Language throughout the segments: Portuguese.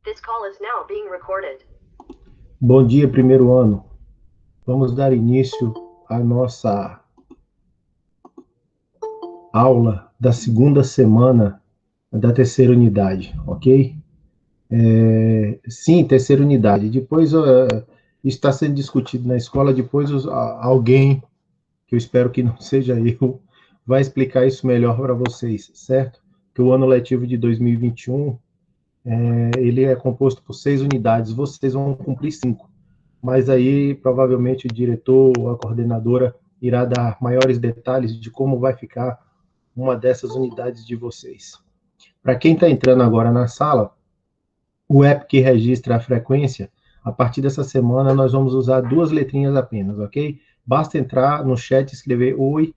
This call is now being recorded. Bom dia, primeiro ano. Vamos dar início à nossa aula da segunda semana da terceira unidade, ok? Sim, terceira unidade. Depois está sendo discutido na escola, depois alguém, que eu espero que não seja eu, vai explicar isso melhor para vocês, certo? Que o ano letivo de 2021, ele é composto por 6 unidades, vocês vão cumprir 5. Mas aí, provavelmente, o diretor ou a coordenadora irá dar maiores detalhes de como vai ficar uma dessas unidades de vocês. Para quem está entrando agora na sala, o app que registra a frequência, a partir dessa semana nós vamos usar 2 letrinhas apenas, ok? Basta entrar no chat e escrever oi,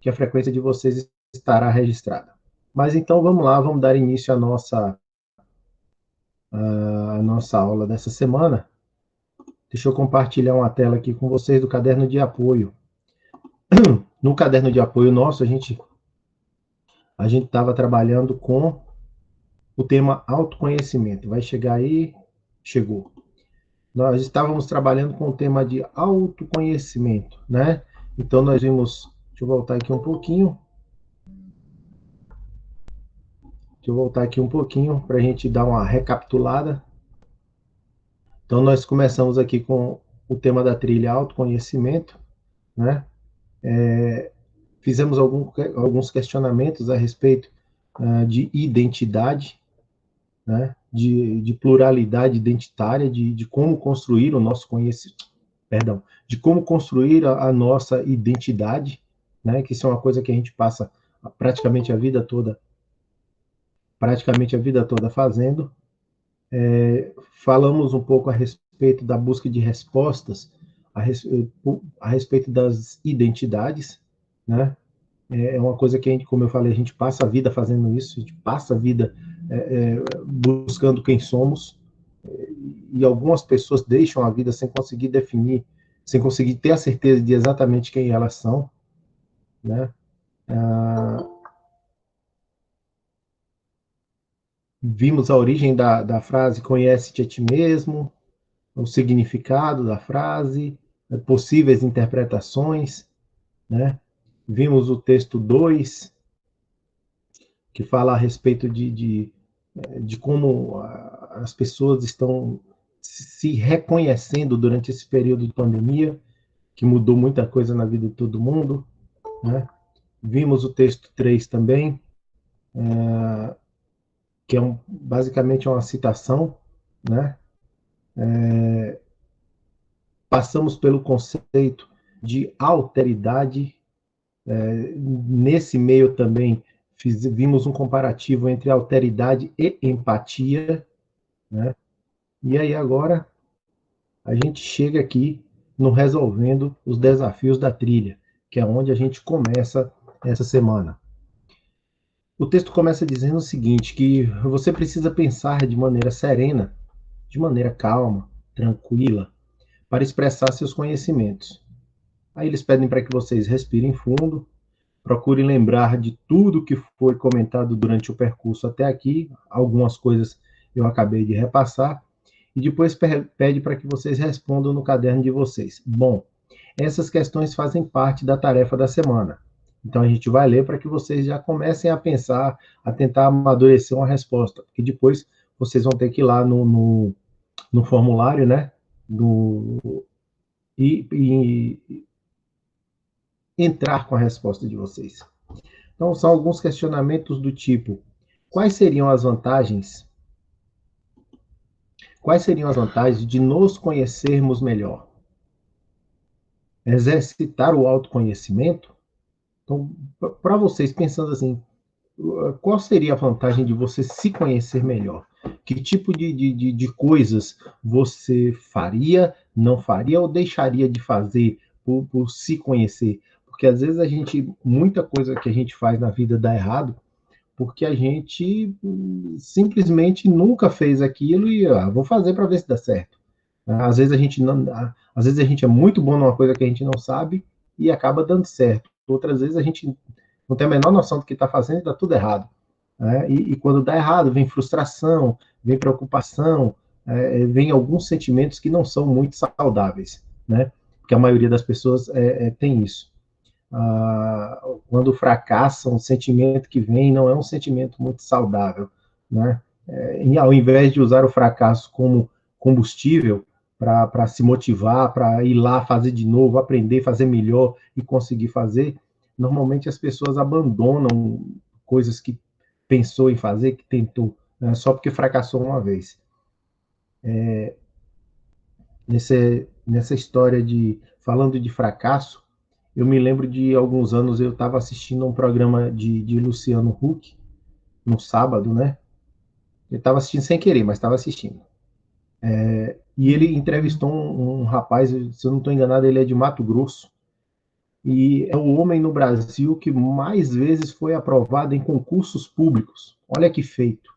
que a frequência de vocês estará registrada. Mas então vamos lá, vamos dar início à nossa aula dessa semana. Deixa eu compartilhar uma tela aqui com vocês do caderno de apoio. No caderno de apoio nosso, a gente estava trabalhando com o tema autoconhecimento. Vai chegar aí? Chegou. Nós estávamos trabalhando com o tema de autoconhecimento, né? Então nós vimos, deixa eu voltar aqui um pouquinho. Para a gente dar uma recapitulada. Então nós começamos aqui com o tema da trilha autoconhecimento, né? Fizemos alguns questionamentos a respeito de identidade, né? De pluralidade identitária, de como construir o nosso conhecimento, de como construir a nossa identidade, né? Que isso é uma coisa que a gente passa praticamente a vida toda fazendo. Falamos um pouco a respeito da busca de respostas, a respeito das identidades, né? É uma coisa que a gente, como eu falei, a gente passa a vida fazendo isso, a gente passa a vida buscando quem somos, e algumas pessoas deixam a vida sem conseguir definir, sem conseguir ter a certeza de exatamente quem elas são, né? Vimos a origem da frase conhece-te a ti mesmo, o significado da frase, possíveis interpretações, né? Vimos o texto 2, que fala a respeito de como as pessoas estão se reconhecendo durante esse período de pandemia, que mudou muita coisa na vida de todo mundo, né? Vimos o texto 3 também, que é basicamente uma citação, né? Passamos pelo conceito de alteridade. Nesse meio também vimos um comparativo entre alteridade e empatia, né? E aí agora a gente chega aqui no resolvendo os desafios da trilha, que é onde a gente começa essa semana. O texto começa dizendo o seguinte, que você precisa pensar de maneira serena, de maneira calma, tranquila, para expressar seus conhecimentos. Aí eles pedem para que vocês respirem fundo, procurem lembrar de tudo que foi comentado durante o percurso até aqui, algumas coisas eu acabei de repassar, e depois pede para que vocês respondam no caderno de vocês. Bom, essas questões fazem parte da tarefa da semana. Então a gente vai ler para que vocês já comecem a pensar, a tentar amadurecer uma resposta, porque depois vocês vão ter que ir lá no formulário, né? E entrar com a resposta de vocês. Então são alguns questionamentos do tipo: quais seriam as vantagens de nos conhecermos melhor? Exercitar o autoconhecimento? Então, para vocês, pensando assim, qual seria a vantagem de você se conhecer melhor? Que tipo de coisas você faria, não faria ou deixaria de fazer por se conhecer? Porque às vezes muita coisa que a gente faz na vida dá errado, porque a gente simplesmente nunca fez aquilo e vou fazer para ver se dá certo. Às vezes às vezes a gente é muito bom numa coisa que a gente não sabe e acaba dando certo. Outras vezes a gente não tem a menor noção do que está fazendo e dá tudo errado. né? E quando dá errado, vem frustração, vem preocupação, vem alguns sentimentos que não são muito saudáveis, né? Porque a maioria das pessoas tem isso. Quando fracassam, o sentimento que vem não é um sentimento muito saudável, né? Ao invés de usar o fracasso como combustível para se motivar, para ir lá fazer de novo, aprender, fazer melhor e conseguir fazer, normalmente as pessoas abandonam coisas que pensou em fazer, que tentou, né, só porque fracassou uma vez. Nessa história de falando de fracasso, eu me lembro de alguns anos eu estava assistindo um programa de Luciano Huck no sábado, né? Eu estava assistindo sem querer, mas estava assistindo. E ele entrevistou um rapaz, se eu não estou enganado, ele é de Mato Grosso, e é o homem no Brasil que mais vezes foi aprovado em concursos públicos. Olha que feito.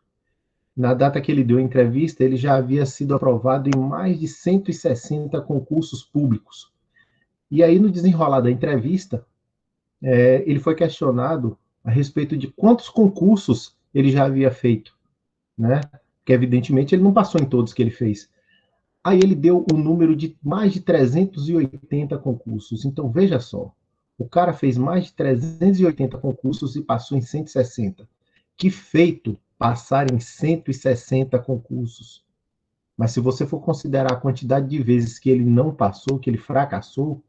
Na data que ele deu a entrevista, ele já havia sido aprovado em mais de 160 concursos públicos. E aí, no desenrolar da entrevista, ele foi questionado a respeito de quantos concursos ele já havia feito, né? Porque, evidentemente, ele não passou em todos que ele fez. Aí ele deu o número de mais de 380 concursos. Então, veja só, o cara fez mais de 380 concursos e passou em 160. Que feito passar em 160 concursos. Mas se você for considerar a quantidade de vezes que ele não passou, que ele fracassou,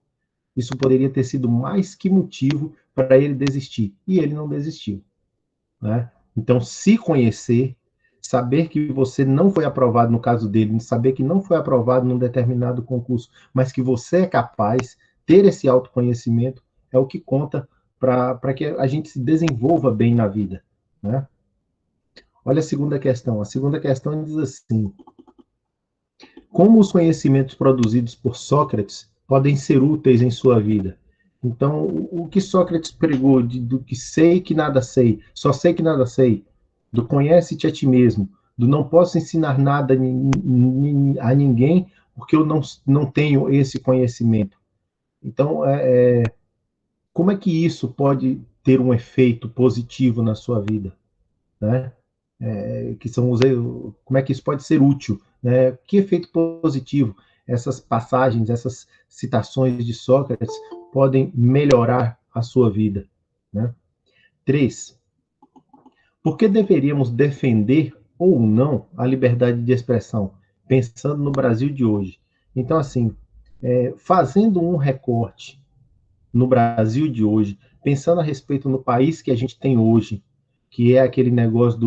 isso poderia ter sido mais que motivo para ele desistir. E ele não desistiu, né? Então, se conhecer, saber que você não foi aprovado, no caso dele, saber que não foi aprovado num determinado concurso, mas que você é capaz, ter esse autoconhecimento, é o que conta para que a gente se desenvolva bem na vida, né? Olha a segunda questão. A segunda questão diz assim: como os conhecimentos produzidos por Sócrates podem ser úteis em sua vida? Então, o que Sócrates pregou do que sei que nada sei, só sei que nada sei, do conhece-te a ti mesmo, do não posso ensinar nada a ninguém porque eu não tenho esse conhecimento. Então, como é que isso pode ter um efeito positivo na sua vida, né? Que são como é que isso pode ser útil, né? Que efeito positivo essas passagens, essas citações de Sócrates podem melhorar a sua vida, né? 3. Por que deveríamos defender ou não a liberdade de expressão, pensando no Brasil de hoje? Então, assim, fazendo um recorte no Brasil de hoje, pensando a respeito no país que a gente tem hoje, que é aquele negócio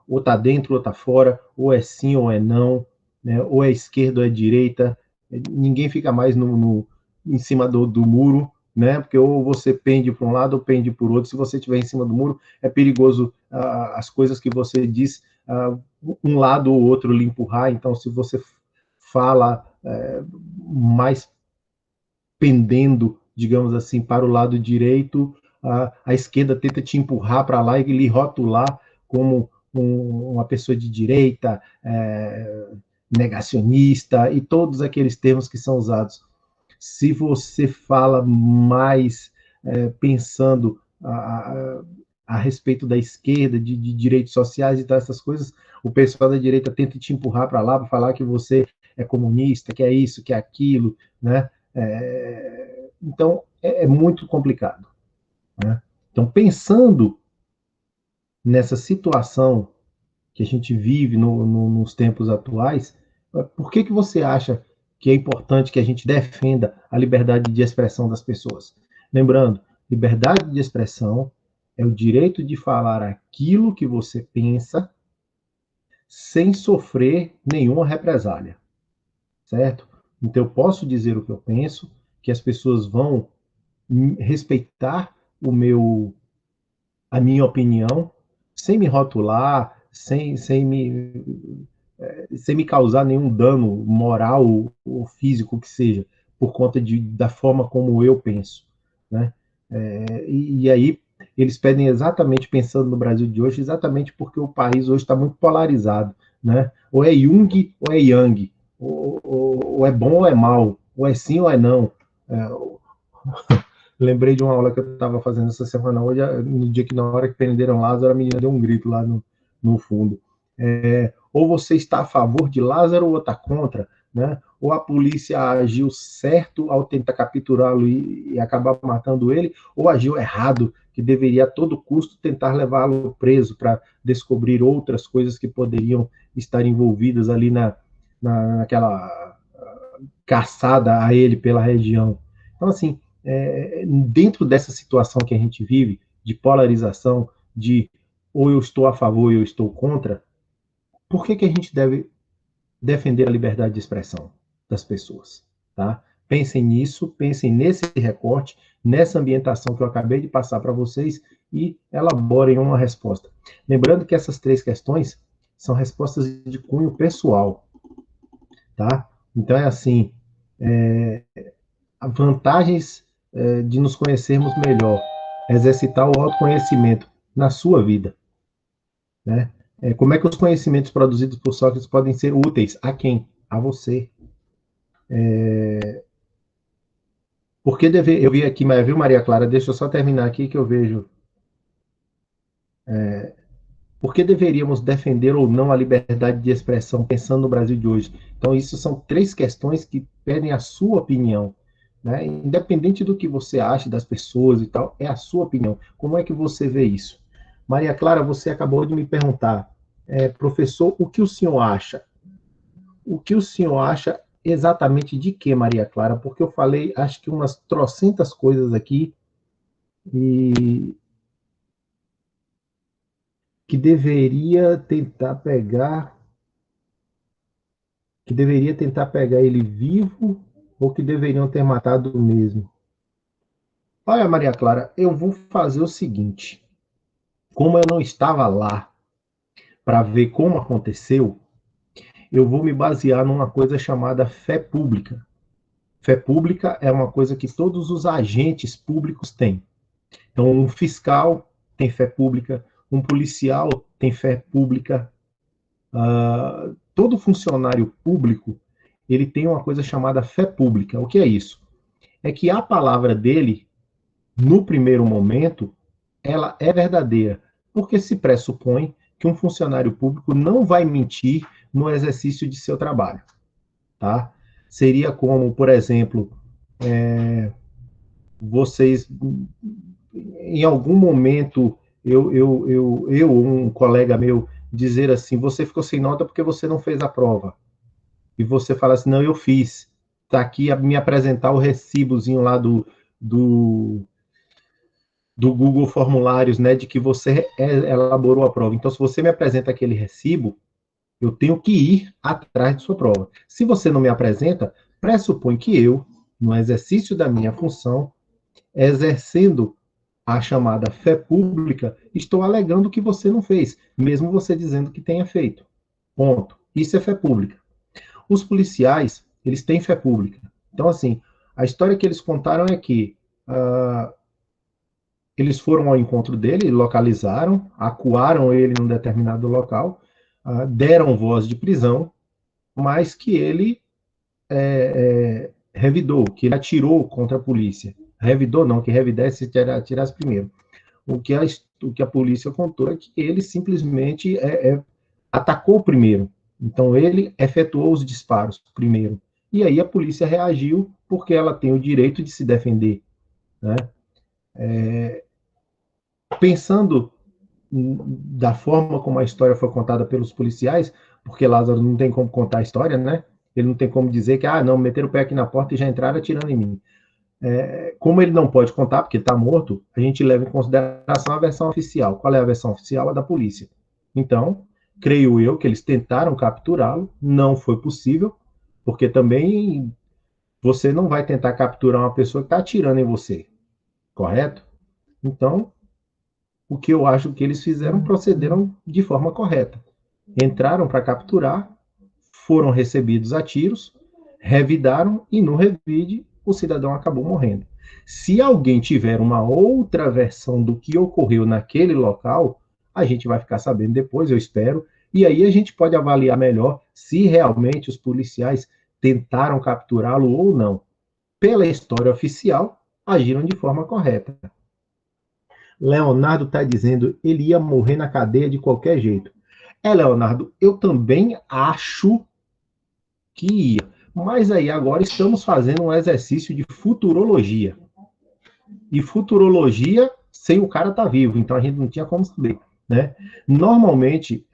ou tá dentro ou tá fora, ou é sim ou é não, né? Ou é esquerda ou é direita, ninguém fica mais em cima do muro, né? Porque ou você pende para um lado ou pende por outro. Se você estiver em cima do muro, é perigoso as coisas que você diz, um lado ou outro lhe empurrar. Então, se você fala mais pendendo, digamos assim, para o lado direito, a esquerda tenta te empurrar para lá e lhe rotular como uma pessoa de direita, negacionista e todos aqueles termos que são usados. Se você fala mais pensando a respeito da esquerda, de direitos sociais e tal, essas coisas, o pessoal da direita tenta te empurrar para lá para falar que você é comunista, que é isso, que é aquilo, né? Então, é muito complicado, né? Então, pensando nessa situação que a gente vive nos tempos atuais, por que você acha que é importante que a gente defenda a liberdade de expressão das pessoas? Lembrando, liberdade de expressão é o direito de falar aquilo que você pensa sem sofrer nenhuma represália, certo? Então, eu posso dizer o que eu penso, que as pessoas vão respeitar a minha opinião, sem me rotular, sem me causar nenhum dano moral ou físico que seja, por conta da forma como eu penso, né? E aí eles pedem exatamente, pensando no Brasil de hoje, exatamente porque o país hoje está muito polarizado, né? Ou é Jung ou é Yang, ou é bom ou é mal, ou é sim ou é não. Lembrei de uma aula que eu estava fazendo essa semana hoje, no dia que na hora que prenderam Lázaro, a menina deu um grito lá no fundo. Ou você está a favor de Lázaro ou está contra, né? Ou a polícia agiu certo ao tentar capturá-lo e acabar matando ele, ou agiu errado, que deveria a todo custo tentar levá-lo preso para descobrir outras coisas que poderiam estar envolvidas ali naquela caçada a ele pela região. Então, assim, dentro dessa situação que a gente vive, de polarização, de ou eu estou a favor ou eu estou contra, por que a gente deve defender a liberdade de expressão das pessoas? Tá? Pensem nisso, pensem nesse recorte, nessa ambientação que eu acabei de passar para vocês e elaborem uma resposta. Lembrando que essas 3 questões são respostas de cunho pessoal, tá? Então é assim, vantagens de nos conhecermos melhor, exercitar o autoconhecimento na sua vida, né? Como é que os conhecimentos produzidos por Sócrates podem ser úteis a quem? A você. Porque eu vi aqui, mas viu, Maria Clara? Deixa eu só terminar aqui que eu vejo. Por que deveríamos defender ou não a liberdade de expressão pensando no Brasil de hoje? Então, isso são 3 questões que pedem a sua opinião. Né? Independente do que você acha das pessoas e tal, é a sua opinião. Como é que você vê isso? Maria Clara, você acabou de me perguntar, professor, o que o senhor acha? O que o senhor acha exatamente de quê, Maria Clara? Porque eu falei, acho que umas trocentas coisas aqui e que deveria tentar pegar, ele vivo ou que deveriam ter matado mesmo. Olha, Maria Clara, eu vou fazer o seguinte. Como eu não estava lá para ver como aconteceu, eu vou me basear numa coisa chamada fé pública. Fé pública é uma coisa que todos os agentes públicos têm. Então, um fiscal tem fé pública, um policial tem fé pública, todo funcionário público ele tem uma coisa chamada fé pública. O que é isso? É que a palavra dele, no primeiro momento, ela é verdadeira, porque se pressupõe que um funcionário público não vai mentir no exercício de seu trabalho, tá? Seria como, por exemplo, vocês, em algum momento, um colega meu, dizer assim, você ficou sem nota porque você não fez a prova. E você fala assim, não, eu fiz. Está aqui a me apresentar o recibozinho lá do Google Formulários, né, de que você elaborou a prova. Então, se você me apresenta aquele recibo, eu tenho que ir atrás de sua prova. Se você não me apresenta, pressupõe que eu, no exercício da minha função, exercendo a chamada fé pública, estou alegando que você não fez, mesmo você dizendo que tenha feito. Ponto. Isso é fé pública. Os policiais, eles têm fé pública. Então, assim, a história que eles contaram é que eles foram ao encontro dele, localizaram, acuaram ele num determinado local, deram voz de prisão, mas que ele revidou, que ele atirou contra a polícia. Revidou não, que revidesse e atirasse primeiro. O que a polícia contou é que ele simplesmente atacou primeiro. Então ele efetuou os disparos primeiro. E aí a polícia reagiu porque ela tem o direito de se defender. Né? Pensando da forma como a história foi contada pelos policiais, porque Lázaro não tem como contar a história, né? Ele não tem como dizer que, não, meteram o pé aqui na porta e já entraram atirando em mim. Como ele não pode contar, porque ele está morto, a gente leva em consideração a versão oficial. Qual é a versão oficial? A da polícia. Então, creio eu que eles tentaram capturá-lo, não foi possível, porque também você não vai tentar capturar uma pessoa que está atirando em você, correto? Então, o que eu acho que eles fizeram, procederam de forma correta. Entraram para capturar, foram recebidos a tiros, revidaram e no revide o cidadão acabou morrendo. Se alguém tiver uma outra versão do que ocorreu naquele local, a gente vai ficar sabendo depois, eu espero, e aí a gente pode avaliar melhor se realmente os policiais tentaram capturá-lo ou não. Pela história oficial, agiram de forma correta. Leonardo está dizendo ele ia morrer na cadeia de qualquer jeito. Leonardo, eu também acho que ia. Mas aí agora estamos fazendo um exercício de futurologia. E futurologia sem o cara estar vivo, então a gente não tinha como saber. Né? Normalmente,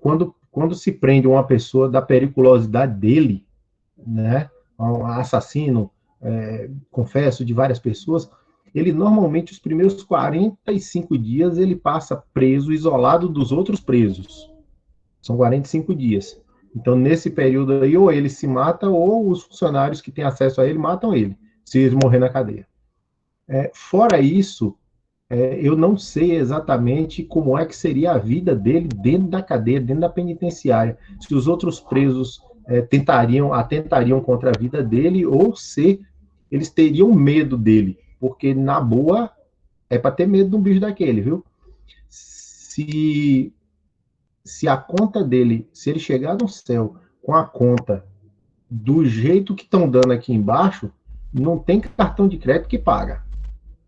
quando se prende uma pessoa da periculosidade dele, né, um assassino, confesso, de várias pessoas, ele normalmente, os primeiros 45 dias, ele passa preso, isolado dos outros presos. São 45 dias. Então, nesse período aí, ou ele se mata, ou os funcionários que têm acesso a ele matam ele, se ele morrer na cadeia. Fora isso, eu não sei exatamente como é que seria a vida dele dentro da cadeia, dentro da penitenciária. Se os outros presos atentariam contra a vida dele, ou se eles teriam medo dele. Porque, na boa, é para ter medo de um bicho daquele, viu? Se a conta dele, se ele chegar no céu com a conta do jeito que estão dando aqui embaixo, não tem cartão de crédito que paga,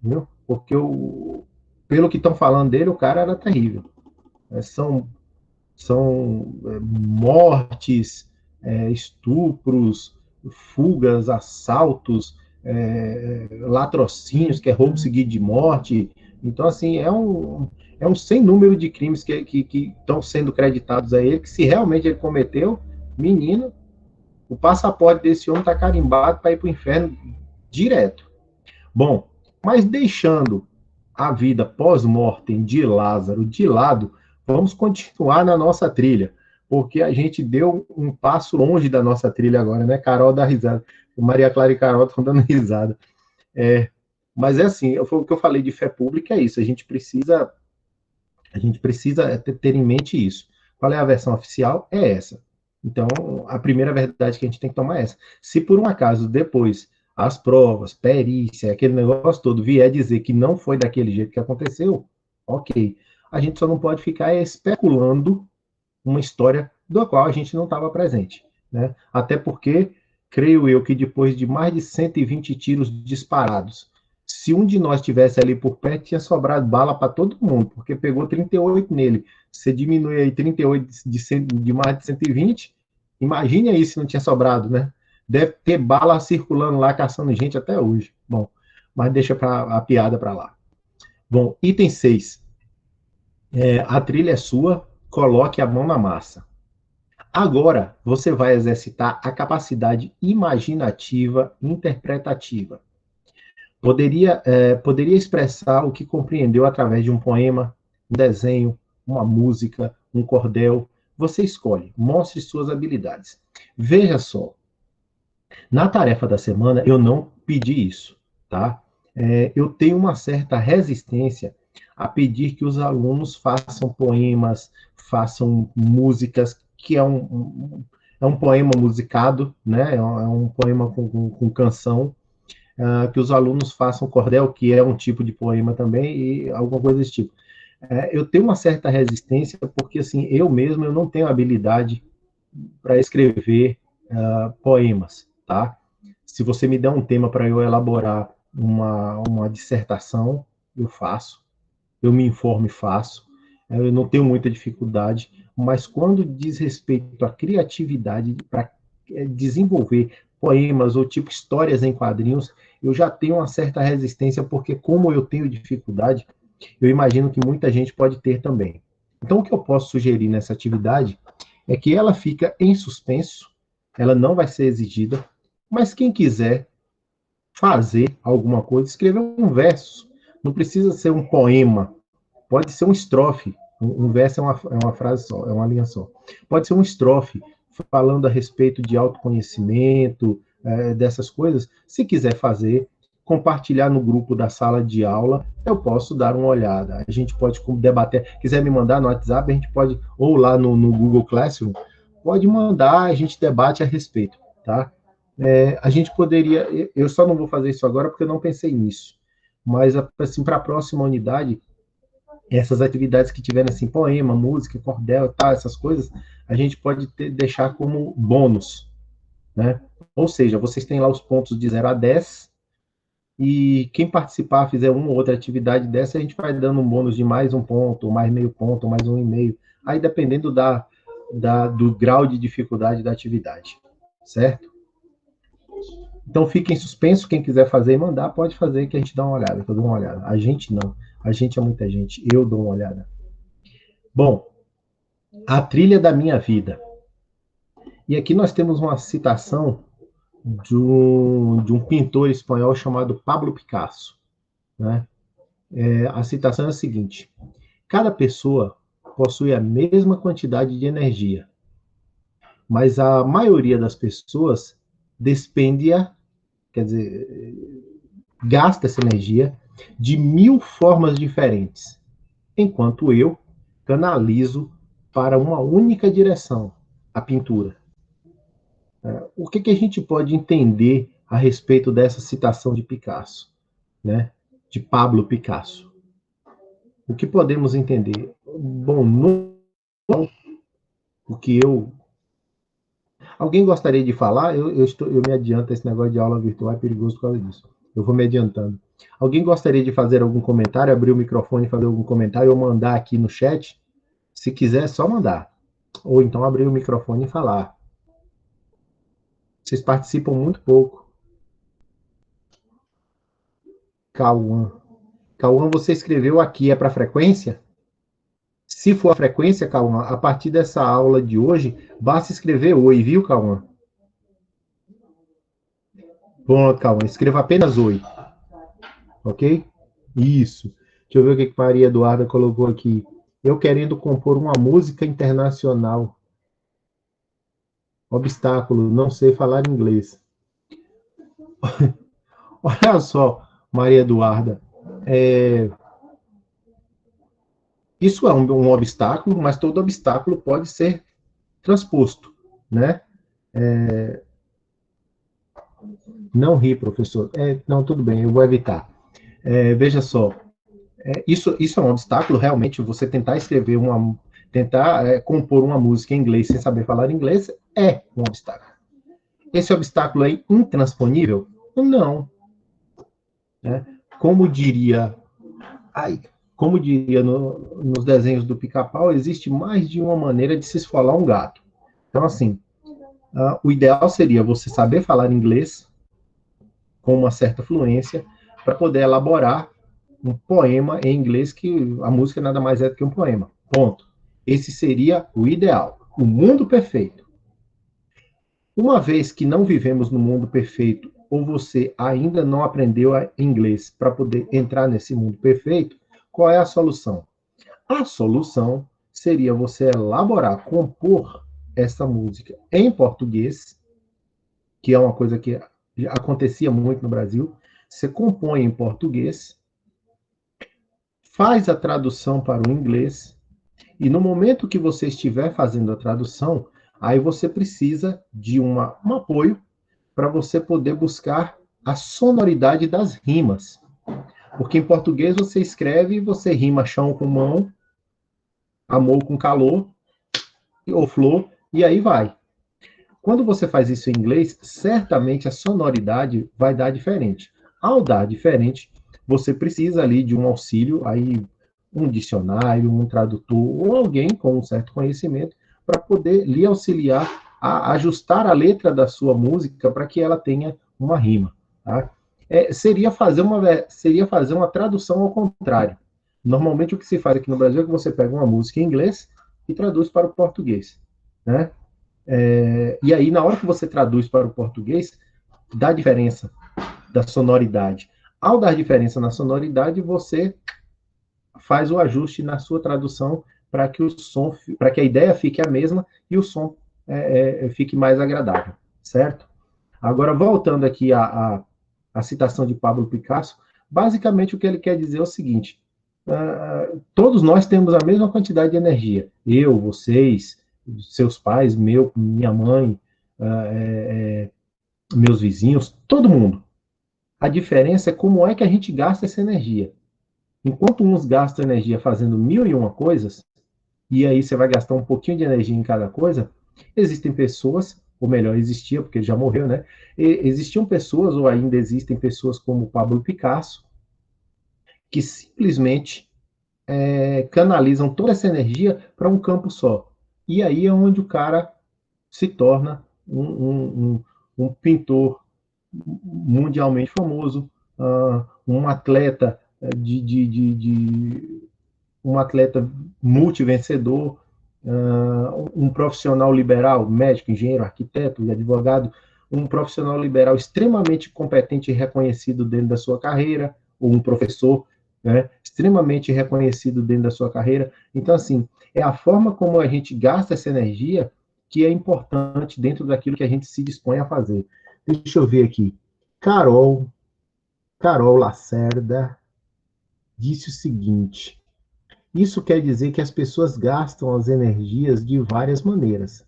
viu? Porque pelo que estão falando dele, o cara era terrível. São mortes, estupros, fugas, assaltos, latrocínios, que é roubo seguido de morte. Então, assim, é um sem número de crimes que estão sendo creditados a ele, que se realmente ele cometeu, menino, o passaporte desse homem está carimbado para ir para o inferno direto. Bom, mas deixando a vida pós-mortem de Lázaro de lado, vamos continuar na nossa trilha, porque a gente deu um passo longe da nossa trilha agora, né? Carol dá risada. Maria Clara e Carol estão dando risada. Mas é assim, o que eu falei de fé pública é isso, a gente precisa ter em mente isso. Qual é a versão oficial? É essa. Então, a primeira verdade que a gente tem que tomar é essa. Se por um acaso depois as provas, perícia, aquele negócio todo vier dizer que não foi daquele jeito que aconteceu, ok. A gente só não pode ficar especulando uma história da qual a gente não estava presente. Né? Até porque, creio eu que depois de mais de 120 tiros disparados, se um de nós tivesse ali por perto, tinha sobrado bala para todo mundo, porque pegou 38 nele. Você diminui aí 38 de mais de 120, imagine aí se não tinha sobrado, né? Deve ter bala circulando lá, caçando gente até hoje. Bom, mas deixa a piada para lá. Bom, item 6. A trilha é sua, coloque a mão na massa. Agora, você vai exercitar a capacidade imaginativa interpretativa. Poderia expressar o que compreendeu através de um poema, um desenho, uma música, um cordel. Você escolhe, mostre suas habilidades. Veja só, na tarefa da semana eu não pedi isso, tá? Eu tenho uma certa resistência a pedir que os alunos façam poemas, façam músicas, que é um poema musicado, né? É um poema com canção, que os alunos façam cordel, que é um tipo de poema também, e alguma coisa desse tipo. Eu tenho uma certa resistência, porque assim, eu mesmo eu não tenho habilidade para escrever poemas, tá? Se você me der um tema para eu elaborar uma dissertação, eu faço, eu me informo e faço, eu não tenho muita dificuldade, mas quando diz respeito à criatividade para desenvolver poemas ou tipo histórias em quadrinhos, eu já tenho uma certa resistência, porque como eu tenho dificuldade, eu imagino que muita gente pode ter também. Então, o que eu posso sugerir nessa atividade é que ela fica em suspenso, ela não vai ser exigida, mas quem quiser fazer alguma coisa, escrever um verso, não precisa ser um poema, pode ser um estrofe, um verso é uma frase só, é uma linha só. Pode ser um estrofe, falando a respeito de autoconhecimento, dessas coisas. Se quiser fazer, compartilhar no grupo da sala de aula, eu posso dar uma olhada. A gente pode debater, quiser me mandar no WhatsApp, a gente pode, ou lá no Google Classroom, pode mandar, a gente debate a respeito, tá? A gente poderia, eu só não vou fazer isso agora porque eu não pensei nisso, mas assim, para a próxima unidade, essas atividades que tiverem assim, poema, música, cordel, tá, essas coisas, a gente pode deixar como bônus, né? Ou seja, vocês têm lá os pontos de 0 a 10, e quem participar, fizer uma ou outra atividade dessa, a gente vai dando um bônus de mais um ponto, ou mais meio ponto, ou mais um e meio, aí dependendo do grau de dificuldade da atividade, certo? Então fique em suspenso, quem quiser fazer e mandar, pode fazer que a gente dá uma olhada, que eu dou uma olhada. A gente não, a gente é muita gente, eu dou uma olhada. Bom, a trilha da minha vida. E aqui nós temos uma citação de um pintor espanhol chamado Pablo Picasso, né? A citação é a seguinte: cada pessoa possui a mesma quantidade de energia, mas a maioria das pessoas despende-a, quer dizer, gasta essa energia de 1000 formas diferentes, enquanto eu canalizo para uma única direção, a pintura. O que a gente pode entender a respeito dessa citação de Picasso, né? De Pablo Picasso? O que podemos entender? Bom, o que eu... Alguém gostaria de falar? Eu me adianto, esse negócio de aula virtual é perigoso por causa disso. Eu vou me adiantando. Alguém gostaria de fazer algum comentário, abrir o microfone e fazer algum comentário, ou mandar aqui no chat? Se quiser, é só mandar. Ou então abrir o microfone e falar. Vocês participam muito pouco. Cauã. Cauã, você escreveu aqui, é para frequência? Se for a frequência, Cauã, a partir dessa aula de hoje, basta escrever oi, viu, Cauã? Pronto, Cauã, escreva apenas oi. Ok? Isso. Deixa eu ver o que Maria Eduarda colocou aqui. Eu querendo compor uma música internacional. Obstáculo, não sei falar inglês. Olha só, Maria Eduarda. Isso é um obstáculo, mas todo obstáculo pode ser transposto, né? Não ri, professor. Não, tudo bem, eu vou evitar. Veja só, isso é um obstáculo, realmente, você tentar compor uma música em inglês sem saber falar inglês é um obstáculo. Esse obstáculo é intransponível? Não. Né? Como diria, nos desenhos do Pica-Pau, existe mais de uma maneira de se esfolar um gato. Então, assim, o ideal seria você saber falar inglês com uma certa fluência para poder elaborar um poema em inglês, que a música nada mais é do que um poema. Ponto. Esse seria o ideal, o mundo perfeito. Uma vez que não vivemos no mundo perfeito, ou você ainda não aprendeu inglês para poder entrar nesse mundo perfeito, qual é a solução? A solução seria você elaborar, compor essa música em português, que é uma coisa que acontecia muito no Brasil. Você compõe em português, faz a tradução para o inglês, e no momento que você estiver fazendo a tradução, aí você precisa de um apoio para você poder buscar a sonoridade das rimas. Porque em português você escreve e você rima chão com mão, amor com calor, ou flor, e aí vai. Quando você faz isso em inglês, certamente a sonoridade vai dar diferente. Ao dar diferente, você precisa ali de um auxílio, aí um dicionário, um tradutor, ou alguém com um certo conhecimento para poder lhe auxiliar a ajustar a letra da sua música para que ela tenha uma rima. Tá? Seria fazer uma tradução ao contrário. Normalmente o que se faz aqui no Brasil é que você pega uma música em inglês e traduz para o português. Né? E aí, na hora que você traduz para o português, dá diferença da sonoridade. Ao dar diferença na sonoridade, você faz o ajuste na sua tradução para que a ideia fique a mesma e o som fique mais agradável, certo? Agora, voltando aqui à citação de Pablo Picasso, basicamente o que ele quer dizer é o seguinte: todos nós temos a mesma quantidade de energia. Eu, vocês, seus pais, minha mãe, meus vizinhos, todo mundo. A diferença é como é que a gente gasta essa energia. Enquanto uns gastam energia fazendo 1001 coisas, e aí você vai gastar um pouquinho de energia em cada coisa, existem pessoas ou melhor, existia, porque ele já morreu, né? E existiam pessoas, ou ainda existem pessoas como Pablo Picasso, que simplesmente canalizam toda essa energia para um campo só. E aí é onde o cara se torna um pintor mundialmente famoso, um atleta um atleta multivencedor, um profissional liberal, médico, engenheiro, arquiteto, advogado, um profissional liberal extremamente competente e reconhecido dentro da sua carreira, ou um professor, né, extremamente reconhecido dentro da sua carreira. Então, assim, é a forma como a gente gasta essa energia que é importante dentro daquilo que a gente se dispõe a fazer. Deixa eu ver aqui. Carol Lacerda disse o seguinte: isso quer dizer que as pessoas gastam as energias de várias maneiras,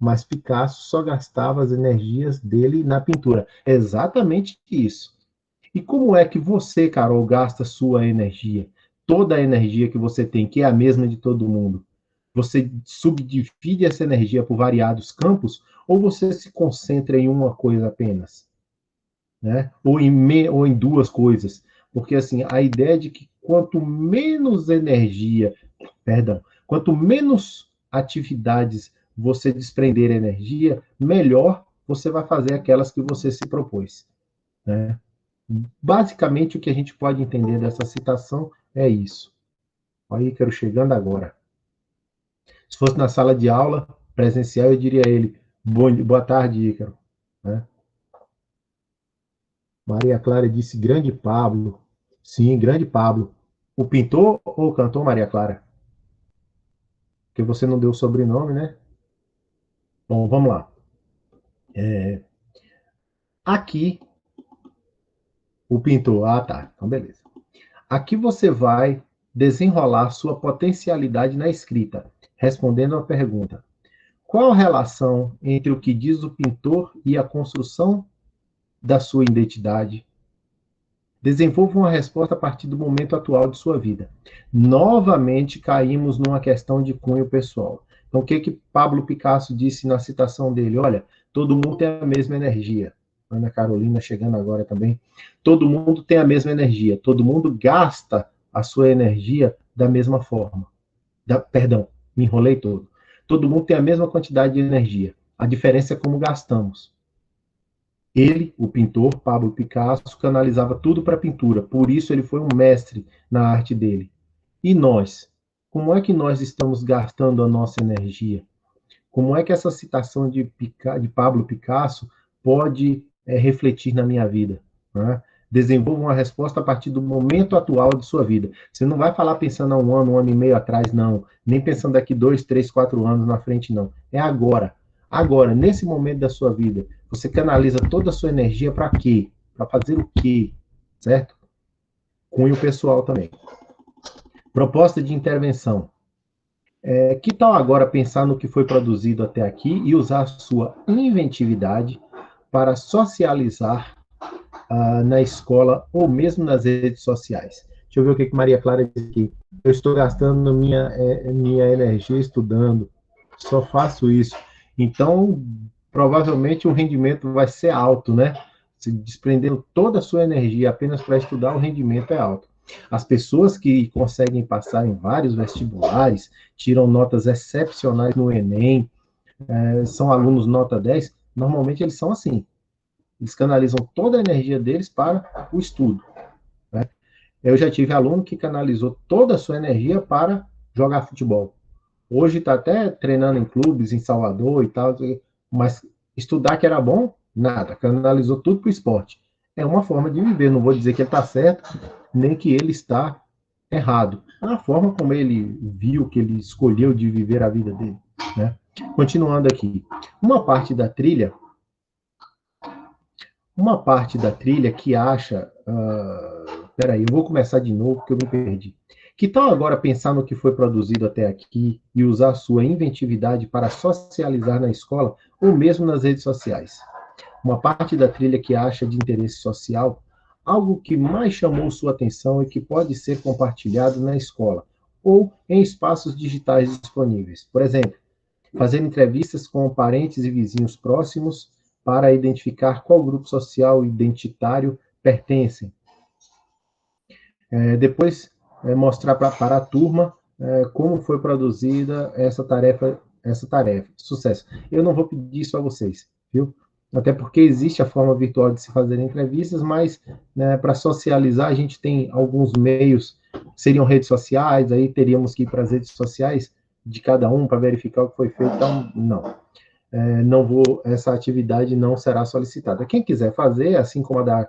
mas Picasso só gastava as energias dele na pintura. É exatamente isso. E como é que você, Carol, gasta sua energia? Toda a energia que você tem, que é a mesma de todo mundo. Você subdivide essa energia por variados campos ou você se concentra em uma coisa apenas? Né? Ou em duas coisas. Porque assim, a ideia de que quanto menos energia, perdão, quanto menos atividades você desprender energia, melhor você vai fazer aquelas que você se propôs. Né? Basicamente, o que a gente pode entender dessa citação é isso. Olha o Ícaro chegando agora. Se fosse na sala de aula presencial, eu diria a ele: boa tarde, Ícaro. Né? Maria Clara disse: grande Pablo. Sim, grande Pablo. O pintor ou o cantor, Maria Clara? Porque você não deu o sobrenome, né? Bom, vamos lá. Aqui, o pintor. Ah, tá. Então, beleza. Aqui você vai desenrolar sua potencialidade na escrita, respondendo a pergunta: qual a relação entre o que diz o pintor e a construção da sua identidade? Desenvolva uma resposta a partir do momento atual de sua vida. Novamente caímos numa questão de cunho pessoal. Então, o que que Pablo Picasso disse na citação dele? Olha, todo mundo tem a mesma energia. Ana Carolina chegando agora também. Todo mundo tem a mesma energia. Todo mundo gasta a sua energia da mesma forma. Perdão, me enrolei todo. Todo mundo tem a mesma quantidade de energia. A diferença é como gastamos. Ele, o pintor Pablo Picasso, canalizava tudo para a pintura, por isso ele foi um mestre na arte dele. E nós? Como é que nós estamos gastando a nossa energia? Como é que essa citação de Pablo Picasso pode refletir na minha vida? Né? Desenvolva uma resposta a partir do momento atual de sua vida. Você não vai falar pensando há um ano e meio atrás, não. Nem pensando daqui 2, 3, 4 anos na frente, não. É agora. Agora, nesse momento da sua vida, você canaliza toda a sua energia para quê? Para fazer o quê? Certo? Cunho pessoal também. Proposta de intervenção. Que tal agora pensar no que foi produzido até aqui e usar a sua inventividade para socializar na escola ou mesmo nas redes sociais? Deixa eu ver o que Maria Clara diz aqui. Eu estou gastando minha energia estudando, só faço isso. Então, provavelmente o rendimento vai ser alto, né? Se desprendendo toda a sua energia apenas para estudar, o rendimento é alto. As pessoas que conseguem passar em vários vestibulares, tiram notas excepcionais no Enem, são alunos nota 10, normalmente eles são assim. Eles canalizam toda a energia deles para o estudo. Né? Eu já tive aluno que canalizou toda a sua energia para jogar futebol. Hoje está até treinando em clubes em Salvador e tal, mas estudar que era bom, nada, canalizou tudo para o esporte. É uma forma de viver, não vou dizer que ele está certo, nem que ele está errado. É a forma como ele viu, que ele escolheu de viver a vida dele. Né? Continuando aqui, uma parte da trilha que acha. Peraí, eu vou começar de novo porque eu me perdi. Que tal agora pensar no que foi produzido até aqui e usar sua inventividade para socializar na escola ou mesmo nas redes sociais? Uma parte da trilha que acha de interesse social algo que mais chamou sua atenção e que pode ser compartilhado na escola ou em espaços digitais disponíveis. Por exemplo, Fazer entrevistas com parentes e vizinhos próximos para identificar qual grupo social identitário pertencem. Depois, mostrar para a turma como foi produzida essa tarefa. Sucesso. Eu não vou pedir isso a vocês, viu? Até porque existe a forma virtual de se fazer entrevistas, mas né, para socializar a gente tem alguns meios, seriam redes sociais, aí teríamos que ir para as redes sociais de cada um para verificar o que foi feito, então não. Essa atividade não será solicitada. Quem quiser fazer, assim como a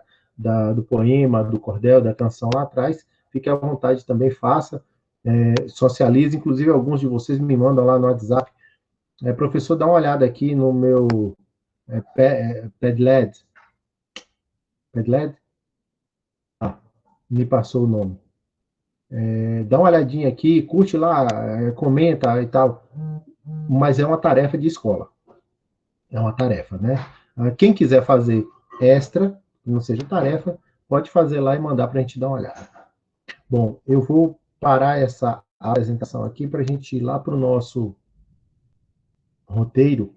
do poema, do cordel, da canção lá atrás, fique à vontade também, faça, socialize, inclusive alguns de vocês me mandam lá no WhatsApp, professor, dá uma olhada aqui no meu Padlet. Ah, me passou o nome. Dá uma olhadinha aqui, curte lá, comenta e tal. Mas é uma tarefa de escola. É uma tarefa, né? Quem quiser fazer extra, que não seja tarefa, pode fazer lá e mandar para a gente dar uma olhada. Bom, eu vou parar essa apresentação aqui para a gente ir lá para o nosso roteiro.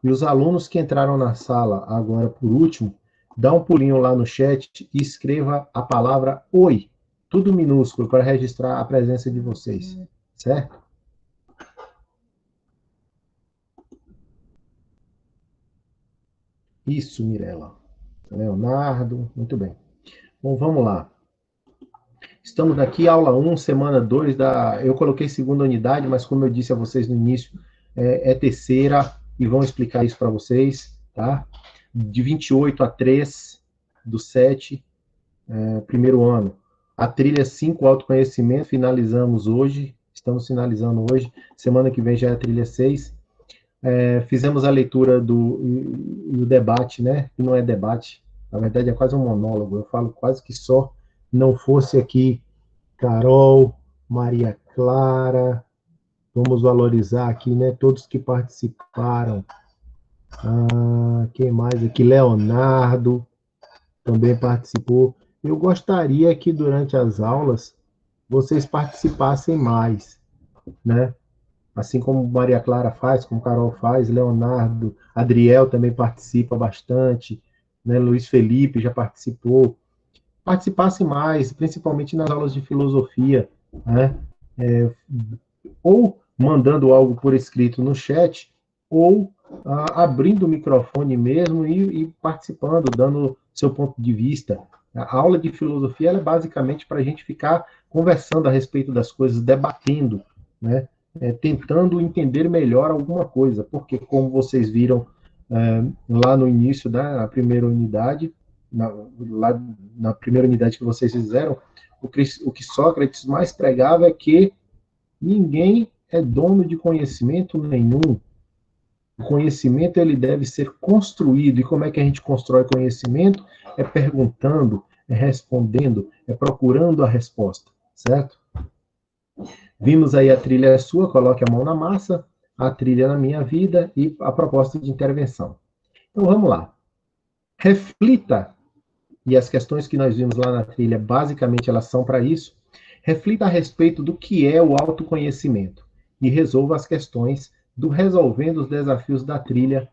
E os alunos que entraram na sala agora por último, dá um pulinho lá no chat e escreva a palavra oi, tudo minúsculo, para registrar a presença de vocês, certo? Isso, Mirella. Leonardo, muito bem. Bom, vamos lá. Estamos aqui, aula 1, semana 2 Eu coloquei segunda unidade, mas como eu disse a vocês no início, é terceira, e vão explicar isso para vocês, tá? De 28 a 3 do 7, primeiro ano. A trilha 5, autoconhecimento, finalizamos hoje, estamos finalizando hoje. Semana que vem já é a trilha 6. Fizemos a leitura do debate, né? Que não é debate, na verdade é quase um monólogo. Eu falo quase que só não fosse aqui Carol, Maria Clara, vamos valorizar aqui, né? Todos que participaram. Quem mais aqui? Leonardo também participou. Eu gostaria que durante as aulas vocês participassem mais, né? Assim como Maria Clara faz, como Carol faz, Leonardo, Adriel também participa bastante, né? Luiz Felipe já participou. Participasse mais, principalmente nas aulas de filosofia, né? Ou mandando algo por escrito no chat, ou abrindo o microfone mesmo e participando, dando seu ponto de vista. A aula de filosofia é basicamente para a gente ficar conversando a respeito das coisas, debatendo, né? Tentando entender melhor alguma coisa, porque, como vocês viram lá no início da primeira unidade, lá na primeira unidade que vocês fizeram, o que Sócrates mais pregava é que ninguém é dono de conhecimento nenhum. O conhecimento ele deve ser construído. E como é que a gente constrói conhecimento? É perguntando, é respondendo, é procurando a resposta, certo? Vimos aí a trilha sua, coloque a mão na massa, a trilha na minha vida e a proposta de intervenção. Então vamos lá. Reflita, e as questões que nós vimos lá na trilha, basicamente elas são para isso. Reflita a respeito do que é o autoconhecimento e resolva as questões do resolvendo os desafios da trilha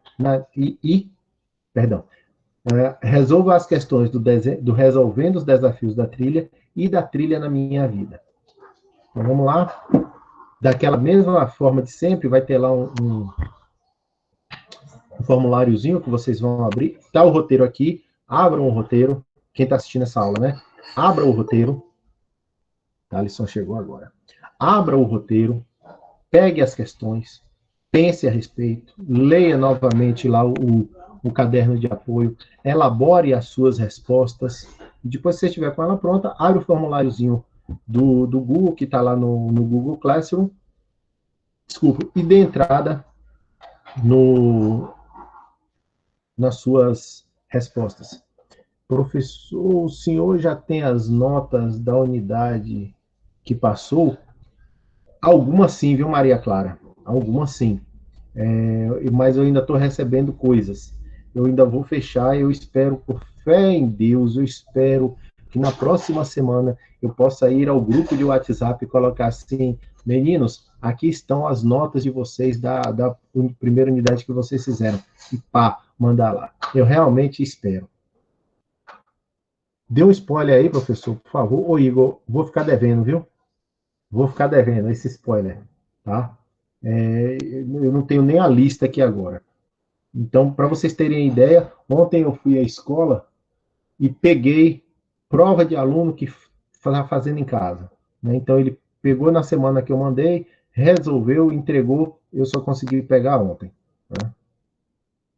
resolva as questões do resolvendo os desafios da trilha e da trilha na minha vida. Então vamos lá. Daquela mesma forma de sempre, vai ter lá um formuláriozinho que vocês vão abrir. Está o roteiro aqui. Abram o roteiro. Quem está assistindo essa aula, né? Abra o roteiro. A lição chegou agora. Abra o roteiro. Pegue as questões. Pense a respeito. Leia novamente lá o caderno de apoio. Elabore as suas respostas. E depois, se você estiver com ela pronta, abre o formuláriozinho do Google, que está lá no Google Classroom. Desculpa. E dê entrada nas suas respostas. Professor, o senhor já tem as notas da unidade que passou? Algumas sim, viu, Maria Clara? Algumas sim. Mas eu ainda estou recebendo coisas. Eu ainda vou fechar, eu espero, por fé em Deus, eu espero que na próxima semana eu possa ir ao grupo de WhatsApp e colocar assim, meninos, aqui estão as notas de vocês da primeira unidade que vocês fizeram. E pá, mandar lá. Eu realmente espero. Dê um spoiler aí, professor, por favor. Ô, Igor, vou ficar devendo, viu? Vou ficar devendo esse spoiler, tá? Eu não tenho nem a lista aqui agora. Então, para vocês terem ideia, ontem eu fui à escola e peguei prova de aluno que estava fazendo em casa, né? Então, ele pegou na semana que eu mandei, resolveu, entregou, eu só consegui pegar ontem. Né?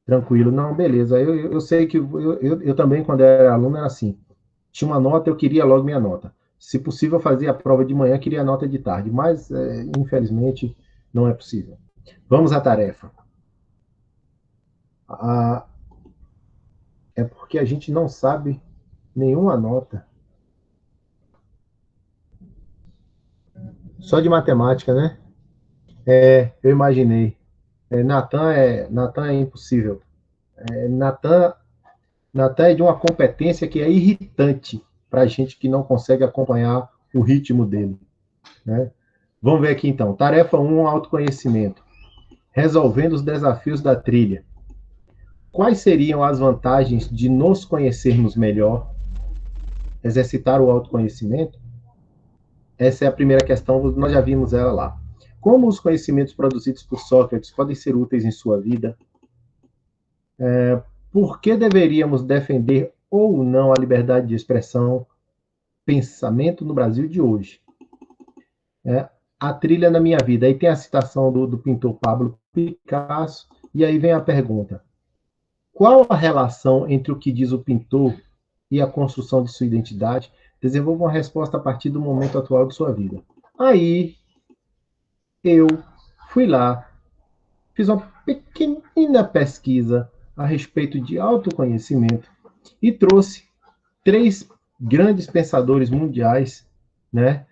Tranquilo, não, beleza. Eu sei que eu também, quando era aluno, era assim. Tinha uma nota, eu queria logo minha nota. Se possível, eu fazia a prova de manhã, queria a nota de tarde, mas, infelizmente, não é possível. Vamos à tarefa. Ah, é porque a gente não sabe nenhuma nota. Só de matemática, né? Eu imaginei. Natan é impossível. Natan é de uma competência que é irritante para a gente que não consegue acompanhar o ritmo dele. Né? Vamos ver aqui então. Tarefa 1, autoconhecimento. Resolvendo os desafios da trilha. Quais seriam as vantagens de nos conhecermos melhor? Exercitar o autoconhecimento? Essa é a primeira questão, nós já vimos ela lá. Como os conhecimentos produzidos por Sócrates podem ser úteis em sua vida? Por que deveríamos defender ou não a liberdade de expressão, pensamento no Brasil de hoje? A trilha na minha vida. Aí tem a citação do pintor Pablo Picasso, e aí vem a pergunta: qual a relação entre o que diz o pintor e a construção de sua identidade? Desenvolva uma resposta a partir do momento atual de sua vida. Aí eu fui lá, fiz uma pequenina pesquisa a respeito de autoconhecimento e trouxe 3 grandes pensadores mundiais, né,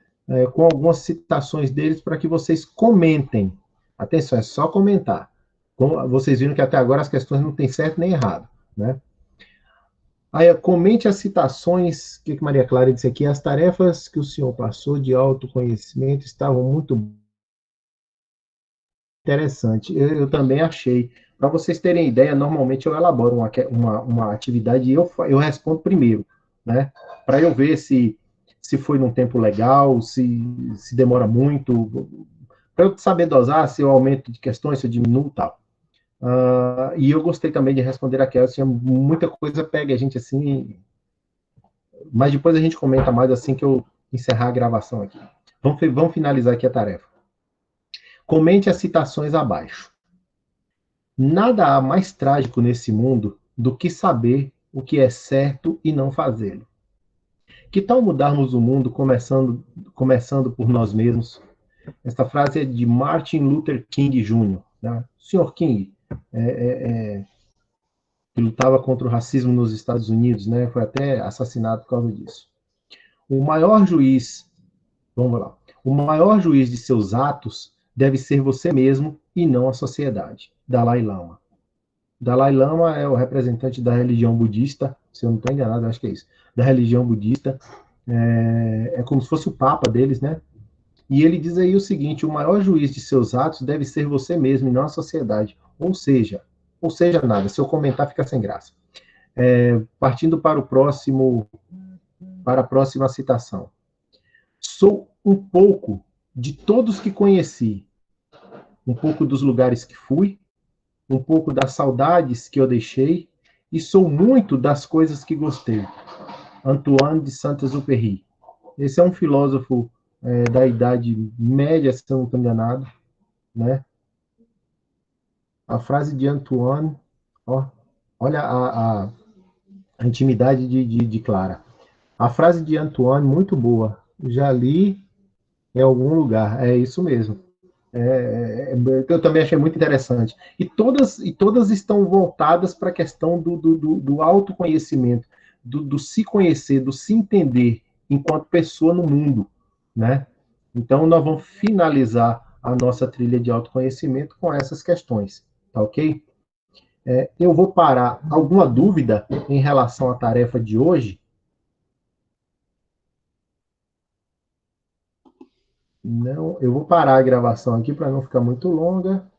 com algumas citações deles para que vocês comentem. Atenção, é só comentar. Como vocês viram que até agora as questões não têm certo nem errado, né? Aí, comente as citações, o que Maria Clara disse aqui, as tarefas que o senhor passou de autoconhecimento estavam muito interessante. Eu também achei. Para vocês terem ideia, normalmente eu elaboro uma atividade e eu respondo primeiro, né? Para eu ver se foi num tempo legal, se demora muito, para eu saber dosar, se eu aumento de questões, se eu diminuo e tal. E eu gostei também de responder aquelas, tinha muita coisa pega a gente assim, mas depois a gente comenta mais assim que eu encerrar a gravação aqui. Vamos finalizar aqui a tarefa. Comente as citações abaixo. Nada há mais trágico nesse mundo do que saber o que é certo e não fazê-lo. Que tal mudarmos o mundo começando por nós mesmos? Esta frase é de Martin Luther King Jr., né? Sr. King, que lutava contra o racismo nos Estados Unidos, né? Foi até assassinado por causa disso. O maior juiz, vamos lá, o maior juiz de seus atos deve ser você mesmo e não a sociedade. Dalai Lama. Dalai Lama é o representante da religião budista, se eu não estou enganado, acho que é isso, da religião budista, é como se fosse o papa deles, né? E ele diz aí o seguinte: o maior juiz de seus atos deve ser você mesmo e não a sociedade. Ou seja nada, se eu comentar fica sem graça. Partindo para a próxima citação. Sou um pouco de todos que conheci, um pouco dos lugares que fui, um pouco das saudades que eu deixei, e sou muito das coisas que gostei. Antoine de Saint-Exupéry. Esse é um filósofo da Idade Média, se eu não estou enganado. Né? A frase de Antoine, ó, olha a intimidade de Clara. A frase de Antoine, muito boa. Já li em algum lugar. É isso mesmo. Eu também achei muito interessante. E todas estão voltadas para a questão do autoconhecimento, do se conhecer, do se entender enquanto pessoa no mundo, né? Então, nós vamos finalizar a nossa trilha de autoconhecimento com essas questões, tá ok? Eu vou parar. Alguma dúvida em relação à tarefa de hoje? Não, eu vou parar a gravação aqui para não ficar muito longa.